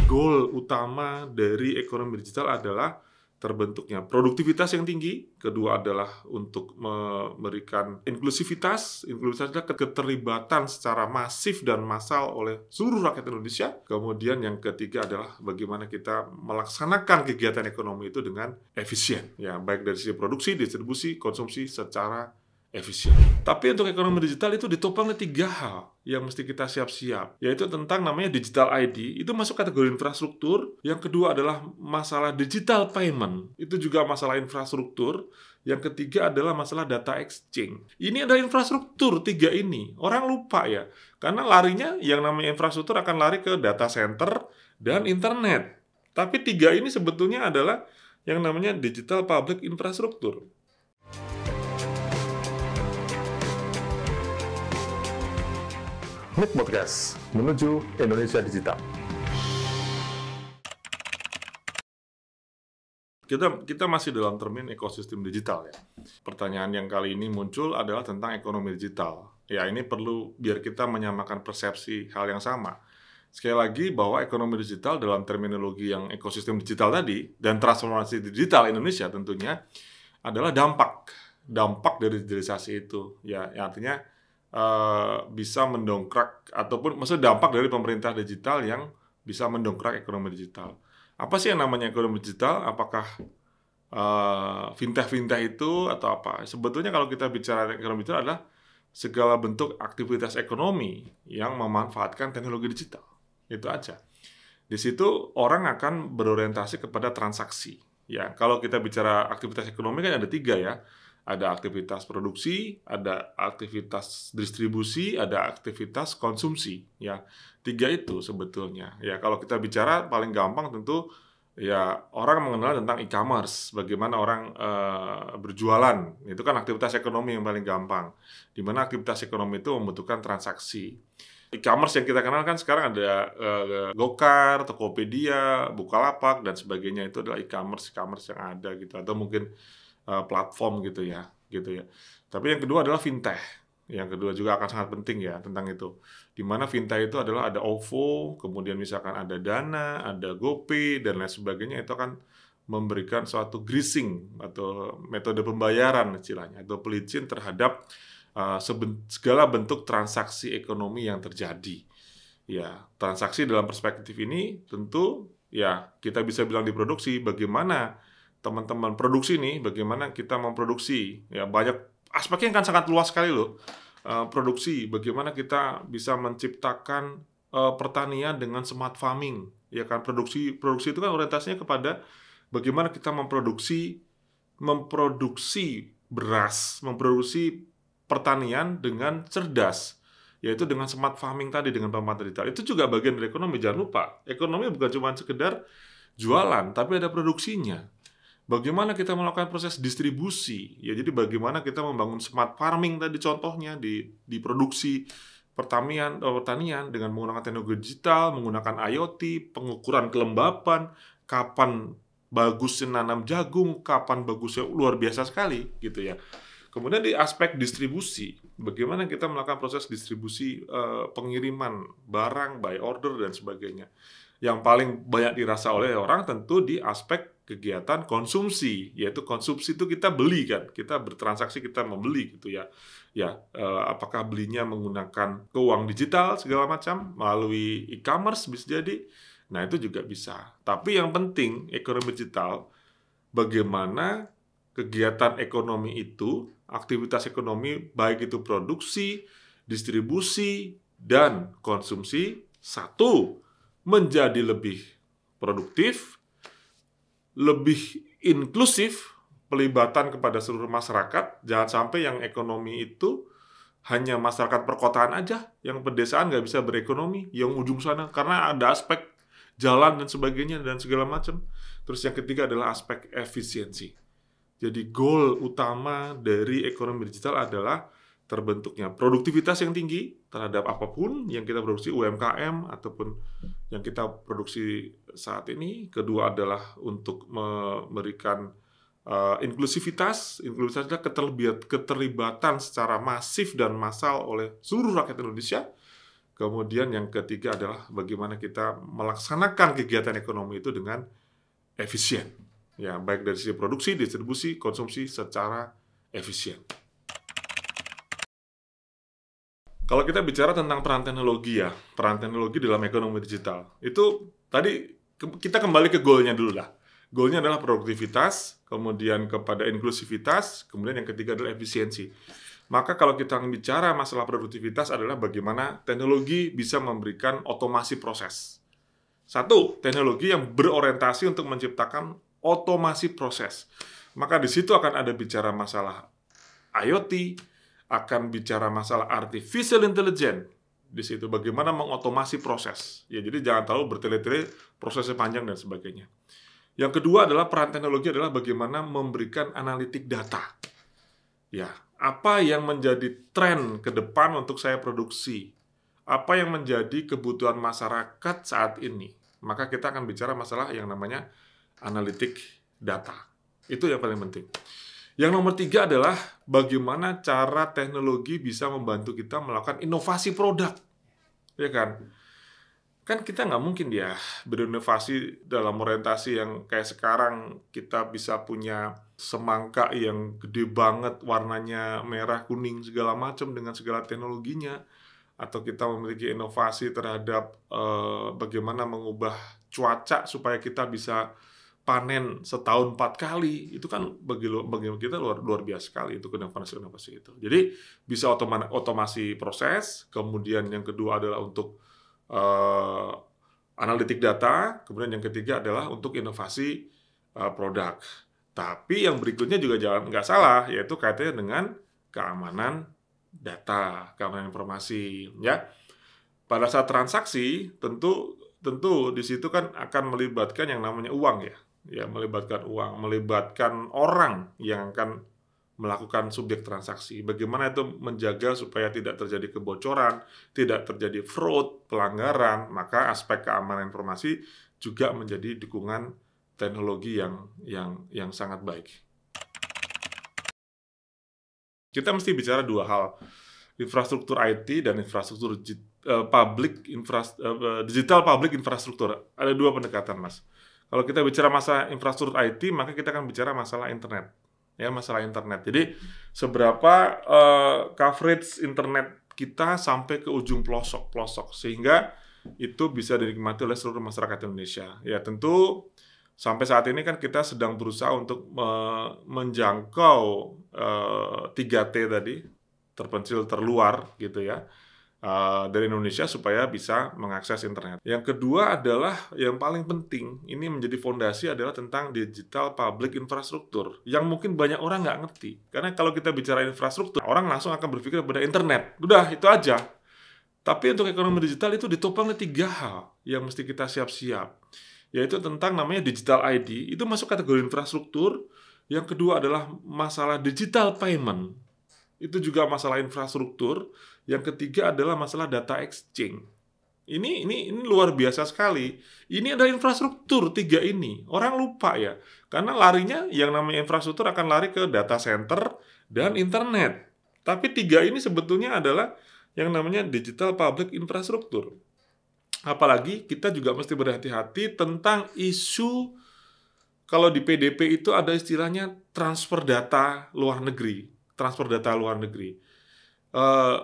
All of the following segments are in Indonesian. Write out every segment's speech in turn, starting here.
goal utama dari ekonomi digital adalah terbentuknya produktivitas yang tinggi. Kedua adalah untuk memberikan inklusivitas. Inklusivitas adalah keterlibatan secara masif dan massal oleh seluruh rakyat Indonesia. Kemudian yang ketiga adalah bagaimana kita melaksanakan kegiatan ekonomi itu dengan efisien. Ya, baik dari sisi produksi, distribusi, konsumsi secara efisien. Tapi untuk ekonomi digital itu ditopang oleh 3 hal yang mesti kita siap-siap, yaitu tentang namanya digital ID, itu masuk kategori infrastruktur. Yang kedua adalah masalah digital payment, itu juga masalah infrastruktur. Yang ketiga adalah masalah data exchange. Ini adalah infrastruktur, 3 ini. Orang lupa ya, karena larinya yang namanya infrastruktur akan lari ke data center dan internet. Tapi 3 ini sebetulnya adalah yang namanya digital public infrastruktur. MIT Podcast menuju Indonesia Digital. Kita masih dalam termin ekosistem digital ya. Pertanyaan yang kali ini muncul adalah tentang ekonomi digital. Ya, ini perlu biar kita menyamakan persepsi hal yang sama. Sekali lagi bahwa ekonomi digital dalam terminologi yang ekosistem digital tadi dan transformasi digital Indonesia tentunya adalah dampak dari digitalisasi itu. Ya, artinya bisa mendongkrak ataupun maksudnya dampak dari pemerintah digital yang bisa mendongkrak ekonomi digital. Apa sih yang namanya ekonomi digital? Apakah fintech itu atau apa? Sebetulnya kalau kita bicara ekonomi digital adalah segala bentuk aktivitas ekonomi yang memanfaatkan teknologi digital. Itu aja. Di situ orang akan berorientasi kepada transaksi. Ya, kalau kita bicara aktivitas ekonomi kan ada 3 ya. Ada aktivitas produksi, ada aktivitas distribusi, ada aktivitas konsumsi. Ya, 3 itu sebetulnya. Ya, kalau kita bicara paling gampang tentu ya orang mengenal tentang e-commerce, bagaimana orang berjualan. Itu kan aktivitas ekonomi yang paling gampang. Di mana aktivitas ekonomi itu membutuhkan transaksi. E-commerce yang kita kenal kan sekarang ada Gokar, Tokopedia, Bukalapak dan sebagainya. Itu adalah e-commerce yang ada gitu, atau mungkin platform gitu ya. Tapi yang kedua adalah fintech. Yang kedua juga akan sangat penting ya tentang itu. Di mana fintech itu adalah ada OVO, kemudian misalkan ada Dana, ada GoPay dan lain sebagainya, itu akan memberikan suatu greasing atau metode pembayaran istilahnya atau pelicin terhadap segala bentuk transaksi ekonomi yang terjadi. Ya, transaksi dalam perspektif ini tentu ya kita bisa bilang diproduksi, bagaimana teman-teman produksi nih, bagaimana kita memproduksi. Ya, banyak aspeknya kan sangat luas sekali loh. Produksi, bagaimana kita bisa menciptakan pertanian dengan smart farming. Ya kan, produksi itu kan orientasinya kepada bagaimana kita memproduksi beras, memproduksi pertanian dengan cerdas, yaitu dengan smart farming tadi, dengan pemanfaatan digital. Itu juga bagian dari ekonomi. Jangan lupa, ekonomi bukan cuma sekedar jualan, tapi ada produksinya. Bagaimana kita melakukan proses distribusi? Ya, jadi bagaimana kita membangun smart farming tadi contohnya di produksi pertanian dengan menggunakan teknologi digital, menggunakan IoT, pengukuran kelembapan, kapan bagusnya nanam jagung, kapan bagusnya, luar biasa sekali gitu ya. Kemudian di aspek distribusi, bagaimana kita melakukan proses distribusi pengiriman barang, by order dan sebagainya. Yang paling banyak dirasa oleh orang tentu di aspek kegiatan konsumsi, yaitu konsumsi itu kita beli kan, kita bertransaksi, kita membeli gitu ya. Ya, apakah belinya menggunakan keuangan digital segala macam melalui e-commerce bisa jadi. Nah, itu juga bisa. Tapi yang penting ekonomi digital, bagaimana kegiatan ekonomi itu, aktivitas ekonomi baik itu produksi, distribusi dan konsumsi, satu, menjadi lebih produktif, lebih inklusif, pelibatan kepada seluruh masyarakat. Jangan sampai yang ekonomi itu hanya masyarakat perkotaan aja, yang pedesaan nggak bisa berekonomi, yang ujung sana, karena ada aspek jalan dan sebagainya dan segala macam. Terus yang ketiga adalah aspek efisiensi. Jadi goal utama dari ekonomi digital adalah terbentuknya produktivitas yang tinggi terhadap apapun yang kita produksi, UMKM ataupun yang kita produksi saat ini. Kedua adalah untuk memberikan inklusivitas. Inklusivitas adalah keterlibatan secara masif dan massal oleh seluruh rakyat Indonesia. Kemudian yang ketiga adalah bagaimana kita melaksanakan kegiatan ekonomi itu dengan efisien. Ya, baik dari sisi produksi, distribusi, konsumsi secara efisien. Kalau kita bicara tentang peran teknologi ya, peran teknologi dalam ekonomi digital, itu tadi kita kembali ke goalnya dulu lah. Goalnya adalah produktivitas, kemudian kepada inklusivitas, kemudian yang ketiga adalah efisiensi. Maka kalau kita bicara masalah produktivitas adalah bagaimana teknologi bisa memberikan otomasi proses. Satu, teknologi yang berorientasi untuk menciptakan otomasi proses. Maka di situ akan ada bicara masalah IoT, akan bicara masalah artificial intelligence. Di situ bagaimana mengotomasi proses. Ya, jadi jangan terlalu bertele-tele, prosesnya panjang dan sebagainya. Yang kedua adalah peran teknologi adalah bagaimana memberikan analitik data. Ya, apa yang menjadi tren ke depan untuk saya produksi? Apa yang menjadi kebutuhan masyarakat saat ini? Maka kita akan bicara masalah yang namanya analitik data. Itu yang paling penting. Yang nomor 3 adalah bagaimana cara teknologi bisa membantu kita melakukan inovasi produk. Ya kan? Kan kita nggak mungkin ya berinovasi dalam orientasi yang kayak sekarang kita bisa punya semangka yang gede banget, warnanya merah, kuning, segala macam dengan segala teknologinya. Atau kita memiliki inovasi terhadap bagaimana mengubah cuaca supaya kita bisa panen setahun 4 kali. Itu kan bagi kita luar biasa sekali itu inovasi itu. Jadi bisa otomasi proses, kemudian yang kedua adalah untuk analitik data, kemudian yang ketiga adalah untuk inovasi produk. Tapi yang berikutnya juga nggak salah, yaitu kaitannya dengan keamanan data, keamanan informasi. Ya, pada saat transaksi tentu di situ kan akan melibatkan yang namanya uang ya melibatkan uang, melibatkan orang yang akan melakukan subjek transaksi. Bagaimana itu menjaga supaya tidak terjadi kebocoran, tidak terjadi fraud, pelanggaran, maka aspek keamanan informasi juga menjadi dukungan teknologi yang sangat baik. Kita mesti bicara dua hal, infrastruktur IT dan infrastruktur digital public infrastruktur. Ada dua pendekatan, Mas. Kalau kita bicara masalah infrastruktur IT, maka kita akan bicara masalah internet. Ya, masalah internet. Jadi seberapa coverage internet kita sampai ke ujung pelosok sehingga itu bisa dinikmati oleh seluruh masyarakat Indonesia. Ya, tentu sampai saat ini kan kita sedang berusaha untuk menjangkau 3T tadi, terpencil terluar gitu ya, dari Indonesia supaya bisa mengakses internet. Yang kedua adalah yang paling penting, ini menjadi fondasi adalah tentang digital public infrastruktur yang mungkin banyak orang nggak ngerti. Karena kalau kita bicara infrastruktur, orang langsung akan berpikir pada internet. Udah, itu aja. Tapi untuk ekonomi digital itu ditopang oleh 3 hal yang mesti kita siap-siap. Yaitu tentang namanya digital ID, itu masuk kategori infrastruktur. Yang kedua adalah masalah digital payment, itu juga masalah infrastruktur. Yang ketiga adalah masalah data exchange. Ini luar biasa sekali. Ini adalah infrastruktur 3 ini. Orang lupa ya. Karena larinya yang namanya infrastruktur akan lari ke data center dan internet. Tapi 3 ini sebetulnya adalah yang namanya digital public infrastruktur. Apalagi kita juga mesti berhati-hati tentang isu kalau di PDP itu ada istilahnya transfer data luar negeri. Transfer data luar negeri.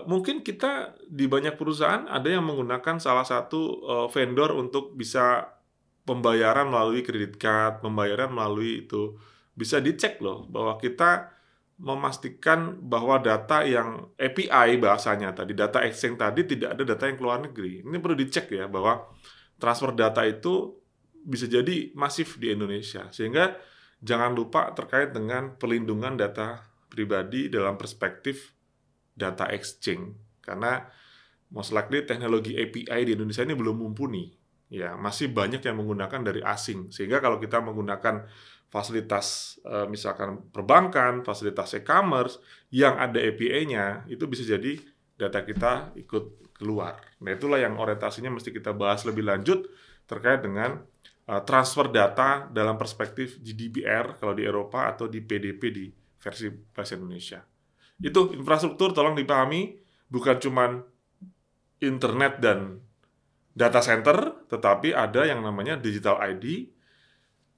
Mungkin kita di banyak perusahaan ada yang menggunakan salah satu vendor untuk bisa pembayaran melalui kredit card, pembayaran melalui itu. Bisa dicek loh bahwa kita memastikan bahwa data yang API bahasanya tadi, data exchange tadi tidak ada data yang keluar negeri. Ini perlu dicek ya bahwa transfer data itu bisa jadi masif di Indonesia. Sehingga jangan lupa terkait dengan perlindungan data pribadi dalam perspektif data exchange, karena most likely teknologi API di Indonesia ini belum mumpuni. Ya, masih banyak yang menggunakan dari asing. Sehingga kalau kita menggunakan fasilitas misalkan perbankan, fasilitas e-commerce yang ada API-nya, itu bisa jadi data kita ikut keluar. Nah, itulah yang orientasinya mesti kita bahas lebih lanjut terkait dengan transfer data dalam perspektif GDPR kalau di Eropa atau di PDP di versi bahasa Indonesia. Itu infrastruktur tolong dipahami, bukan cuman internet dan data center, tetapi ada yang namanya digital ID,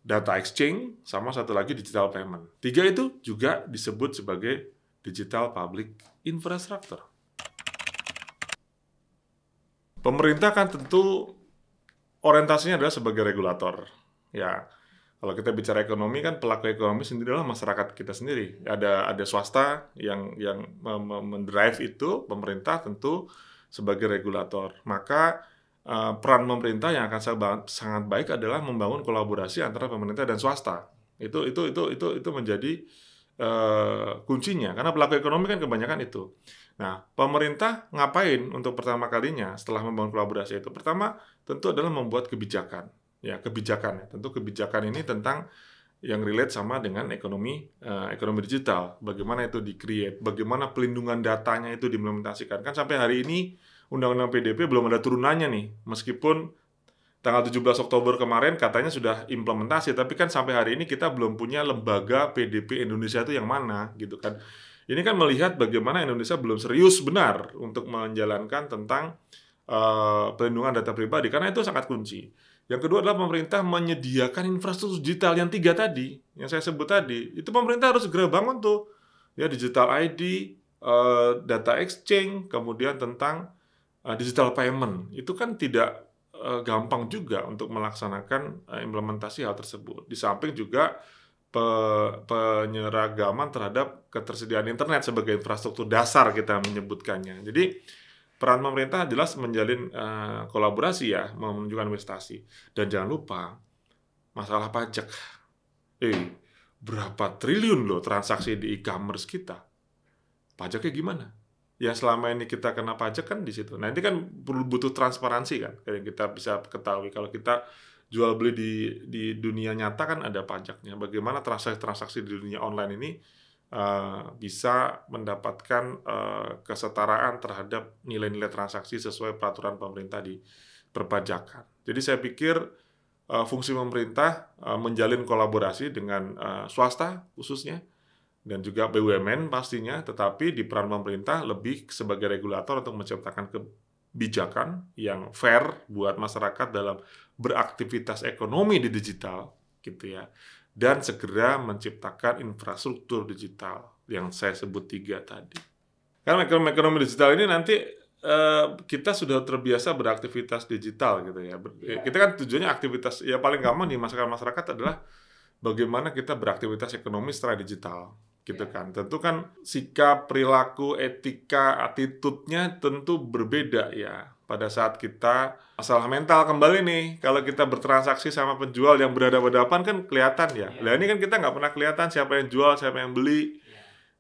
data exchange, sama satu lagi digital payment. 3 itu juga disebut sebagai digital public infrastructure. Pemerintah kan tentu orientasinya adalah sebagai regulator. Ya, kalau kita bicara ekonomi kan pelaku ekonomi sendiri adalah masyarakat kita sendiri. Ada swasta yang mendrive itu, pemerintah tentu sebagai regulator. Maka peran pemerintah yang akan sangat baik adalah membangun kolaborasi antara pemerintah dan swasta. Itu menjadi kuncinya, karena pelaku ekonomi kan kebanyakan itu. Nah, pemerintah ngapain untuk pertama kalinya setelah membangun kolaborasi itu? Pertama, tentu adalah membuat kebijakan. Ya, kebijakan. Tentu kebijakan ini tentang yang relate sama dengan ekonomi digital. Bagaimana itu di-create, bagaimana pelindungan datanya itu diimplementasikan. Kan sampai hari ini Undang-Undang PDP belum ada turunannya nih. Meskipun tanggal 17 Oktober kemarin katanya sudah implementasi, tapi kan sampai hari ini kita belum punya lembaga PDP Indonesia itu yang mana, gitu kan. Ini kan melihat bagaimana Indonesia belum serius benar untuk menjalankan tentang pelindungan data pribadi, karena itu sangat kunci. Yang kedua adalah pemerintah menyediakan infrastruktur digital yang 3 tadi, yang saya sebut tadi. Itu pemerintah harus segera bangun tuh. Ya, digital ID, data exchange, kemudian tentang digital payment. Itu kan tidak gampang juga untuk melaksanakan implementasi hal tersebut. Di samping juga penyeragaman terhadap ketersediaan internet sebagai infrastruktur dasar kita menyebutkannya. Jadi peran pemerintah jelas menjalin kolaborasi ya, menunjukkan investasi. Dan jangan lupa masalah pajak. Berapa triliun loh transaksi di e-commerce kita? Pajaknya gimana? Ya selama ini kita kena pajak kan di situ. Nah ini kan butuh transparansi kan, yang kita bisa ketahui. Kalau kita jual beli di dunia nyata kan ada pajaknya. Bagaimana transaksi di dunia online ini bisa mendapatkan kesetaraan terhadap nilai-nilai transaksi sesuai peraturan pemerintah di perpajakan. Jadi saya pikir fungsi pemerintah menjalin kolaborasi dengan swasta khususnya, dan juga BUMN pastinya, tetapi di peran pemerintah lebih sebagai regulator untuk menciptakan kebijakan yang fair buat masyarakat dalam beraktivitas ekonomi di digital, gitu ya, dan segera menciptakan infrastruktur digital yang saya sebut 3 tadi. Karena ekonomi digital ini nanti kita sudah terbiasa beraktivitas digital, gitu ya. Kita kan tujuannya aktivitas, ya paling gampang di masyarakat adalah bagaimana kita beraktivitas ekonomi secara digital. Gitu kan. Tentu kan sikap, perilaku, etika, attitude-nya tentu berbeda ya. Pada saat kita masalah mental kembali nih, kalau kita bertransaksi sama penjual yang berhadapan-hadapan kan kelihatan ya. Nah ini kan kita nggak pernah kelihatan siapa yang jual, siapa yang beli.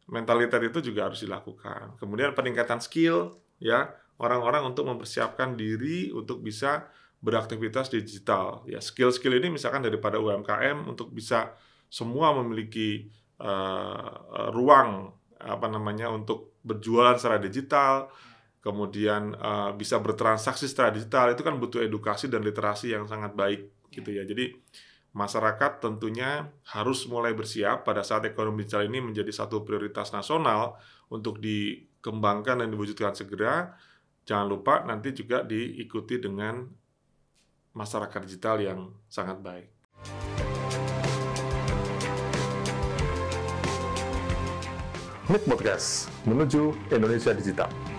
Mentalitas itu juga harus dilakukan. Kemudian peningkatan skill ya, orang-orang untuk mempersiapkan diri untuk bisa beraktivitas digital. Ya, skill-skill ini misalkan daripada UMKM untuk bisa semua memiliki ruang untuk berjualan secara digital, kemudian bisa bertransaksi secara digital. Itu kan butuh edukasi dan literasi yang sangat baik gitu ya. Jadi masyarakat tentunya harus mulai bersiap pada saat ekonomi digital ini menjadi satu prioritas nasional untuk dikembangkan dan diwujudkan segera. Jangan lupa nanti juga diikuti dengan masyarakat digital yang sangat baik. MIK Podcast menuju Indonesia Digital.